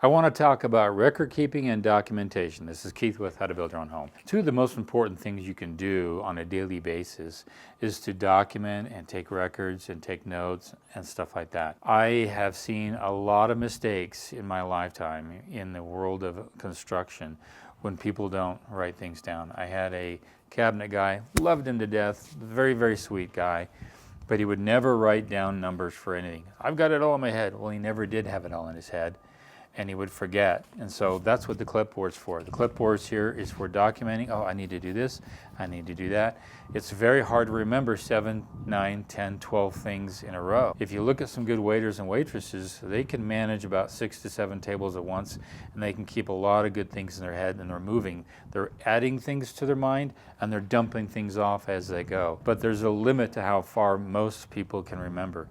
I want to talk about record keeping and documentation. This is Keith with How to Build Your Own Home. Two of the most important things you can do on a daily basis is to document and take records and take notes and stuff like that. I have seen a lot of mistakes in my lifetime in the world of construction when people don't write things down. I had a cabinet guy, loved him to death, very, very sweet guy, but he would never write down numbers for anything. I've got it all in my head. Well, he never did have it all in his head, and he would forget. And so that's what the clipboard's for. The clipboard's here is for documenting, oh, I need to do this, I need to do that. It's very hard to remember 7, 9, 10, 12 things in a row. If you look at some good waiters and waitresses, they can manage about 6 to 7 tables at once, and they can keep a lot of good things in their head, and they're moving. They're adding things to their mind, and they're dumping things off as they go. But there's a limit to how far most people can remember.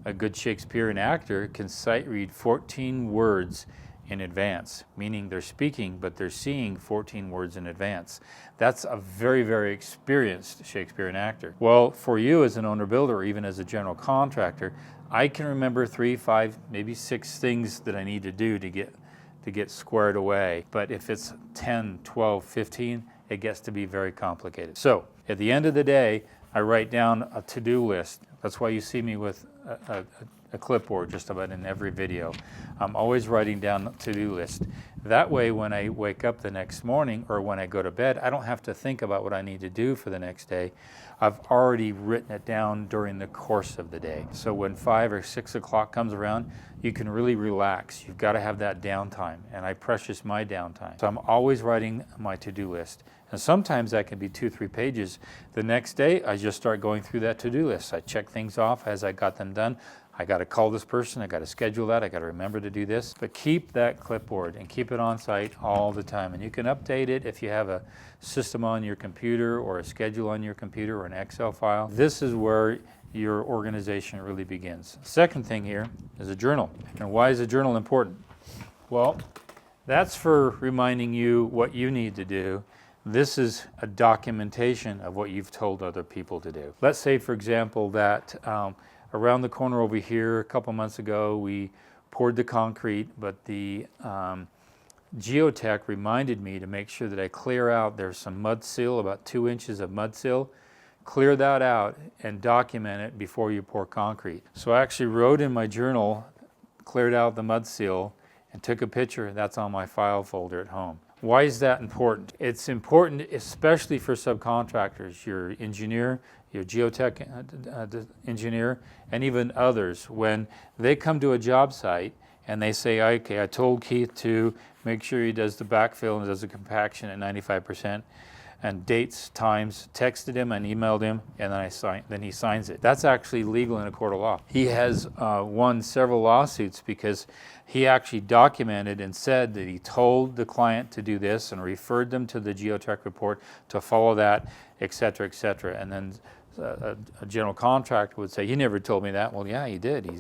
A good Shakespearean actor can sight read 14 words in advance, meaning they're speaking, but they're seeing 14 words in advance. That's a very, very experienced Shakespearean actor. Well, for you as an owner-builder, or even as a general contractor, I can remember 3, 5, maybe 6 things that I need to do to get squared away. But if it's 10, 12, 15, it gets to be very complicated. So at the end of the day, I write down a to-do list. That's why you see me with a clipboard just about in every video. I'm always writing down a to-do list. That way when I wake up the next morning or when I go to bed, I don't have to think about what I need to do for the next day. I've already written it down during the course of the day. So when 5 or 6 o'clock comes around, you can really relax. You've got to have that downtime, and I precious my downtime. So I'm always writing my to-do list. And sometimes that can be 2, 3 pages. The next day, I just start going through that to-do list. I check things off as I got them done. I got to call this person, I got to schedule that, I got to remember to do this. But keep that clipboard and keep it on site all the time. And you can update it if you have a system on your computer or a schedule on your computer or an Excel file. This is where your organization really begins. Second thing here is a journal. And why is a journal important? Well, that's for reminding you what you need to do. This is a documentation of what you've told other people to do. Let's say, for example, that around the corner over here, a couple months ago, we poured the concrete, but the geotech reminded me to make sure that I clear out, there's some mud sill, about 2 inches of mud sill. Clear that out and document it before you pour concrete. So I actually wrote in my journal, cleared out the mud seal, and took a picture. That's on my file folder at home. Why is that important? It's important especially for subcontractors, your engineer, your geotech engineer, and even others. When they come to a job site and they say, okay, I told Keith to make sure he does the backfill and does the compaction at 95%, and dates, times, texted him and emailed him, and then he signs it. That's actually legal in a court of law. He has won several lawsuits because he actually documented and said that he told the client to do this and referred them to the geotech report to follow that, et cetera, et cetera. And then a general contractor would say, "You never told me that." Well, yeah, he did.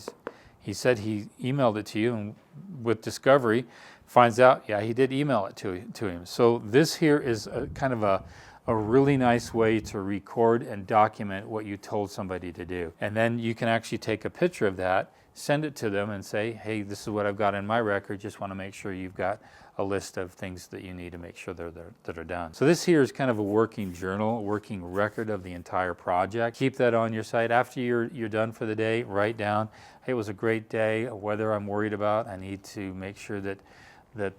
He said he emailed it to you, and with discovery, finds out, yeah, he did email it to him. So this here is a kind of a really nice way to record and document what you told somebody to do. And then you can actually take a picture of that, send it to them and say, hey, this is what I've got in my record. Just want to make sure you've got a list of things that you need to make sure that are done. So this here is kind of a working journal, a working record of the entire project. Keep that on your site. After you're done for the day, write down, hey, it was a great day, weather I'm worried about. I need to make sure that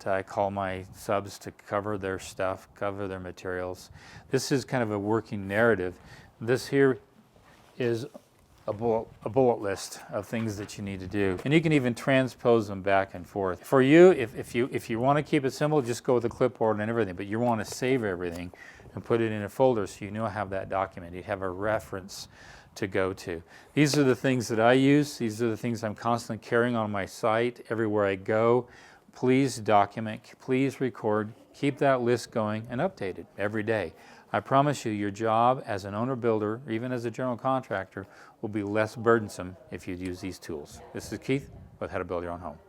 I call my subs to cover their stuff, cover their materials. This is kind of a working narrative. This here is a bullet list of things that you need to do. And you can even transpose them back and forth. For you, if you want to keep it simple, just go with a clipboard and everything, but you want to save everything and put it in a folder so you know have that document. You have a reference to go to. These are the things that I use. These are the things I'm constantly carrying on my site everywhere I go. Please document, please record, keep that list going and update it every day. I promise you your job as an owner-builder, or even as a general contractor, will be less burdensome if you use these tools. This is Keith with How to Build Your Own Home.